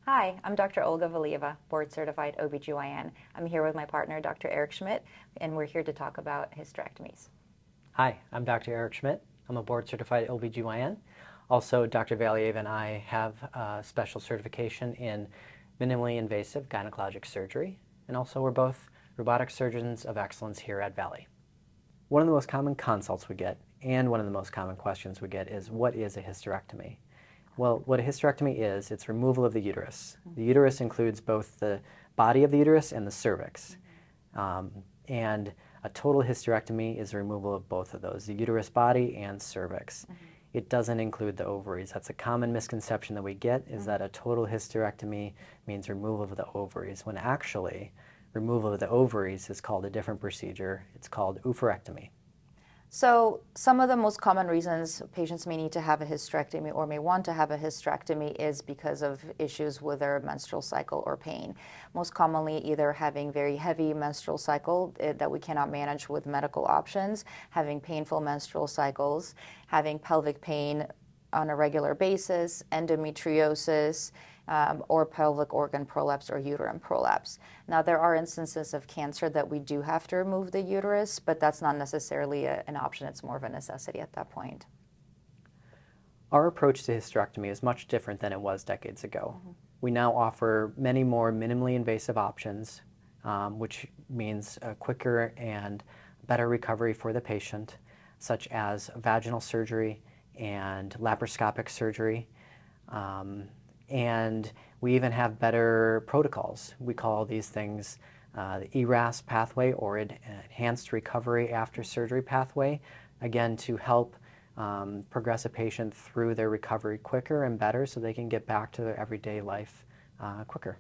Hi, I'm Dr. Olga Valieva, board-certified OBGYN. I'm here with my partner, Dr. Eric Schmit, and we're here to talk about hysterectomies. Hi, I'm Dr. Eric Schmit. I'm a board-certified OBGYN. Also, Dr. Valieva and I have a special certification in minimally invasive gynecologic surgery, and also we're both robotic surgeons of excellence here at Valley. One of the most common consults we get, and one of the most common questions we get is, what is a hysterectomy? Well, what a hysterectomy is, it's removal of the uterus. The uterus includes both the body of the uterus and the cervix. And a total hysterectomy is the removal of both of those, the uterus body and cervix. It doesn't include the ovaries. That's a common misconception that we get, is that a total hysterectomy means removal of the ovaries, when actually removal of the ovaries is called a different procedure. It's called oophorectomy. So some of the most common reasons patients may need to have a hysterectomy or may want to have a hysterectomy is because of issues with their menstrual cycle or pain. Most commonly either having very heavy menstrual cycle that we cannot manage with medical options, having painful menstrual cycles, having pelvic pain on a regular basis, endometriosis, or pelvic organ prolapse or uterine prolapse. Now, there are instances of cancer that we do have to remove the uterus, but that's not necessarily an option. It's more of a necessity at that point. Our approach to hysterectomy is much different than it was decades ago. We now offer many more minimally invasive options, which means a quicker and better recovery for the patient, such as vaginal surgery and laparoscopic surgery. And we even have better protocols. We call these things the ERAS pathway, or Enhanced Recovery After Surgery pathway, again to help progress a patient through their recovery quicker and better so they can get back to their everyday life quicker.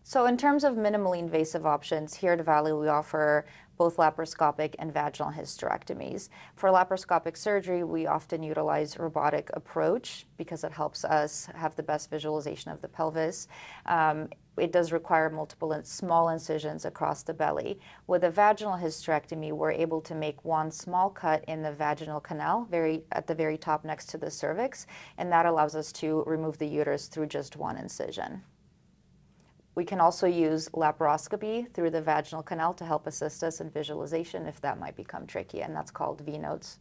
So in terms of minimally invasive options, here at Valley we offer both laparoscopic and vaginal hysterectomies. For laparoscopic surgery, we often utilize robotic approach because it helps us have the best visualization of the pelvis. It does require multiple small incisions across the belly. With a vaginal hysterectomy, we're able to make one small cut in the vaginal canal, at the very top next to the cervix, and that allows us to remove the uterus through just one incision. We can also use laparoscopy through the vaginal canal to help assist us in visualization if that might become tricky, and that's called V-nodes.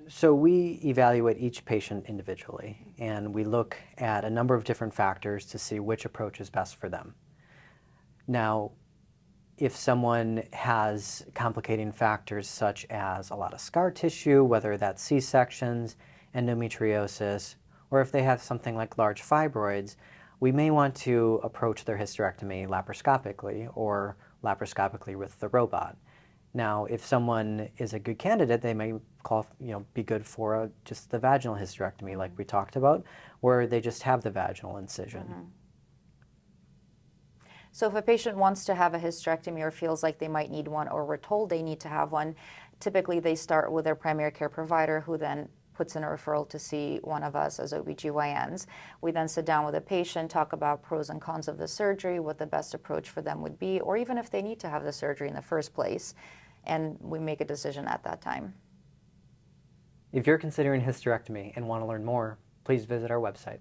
So we evaluate each patient individually, and we look at a number of different factors to see which approach is best for them. Now, if someone has complicating factors such as a lot of scar tissue, whether that's C-sections, endometriosis, or if they have something like large fibroids, we may want to approach their hysterectomy laparoscopically or laparoscopically with the robot. Now, if someone is a good candidate, they may be good for just the vaginal hysterectomy like we talked about, where they just have the vaginal incision. So if a patient wants to have a hysterectomy or feels like they might need one, or we're told they need to have one, typically they start with their primary care provider, who then puts in a referral to see one of us as OBGYNs. We then sit down with the patient, talk about pros and cons of the surgery, what the best approach for them would be, or even if they need to have the surgery in the first place, and we make a decision at that time. If you're considering hysterectomy and want to learn more, please visit our website.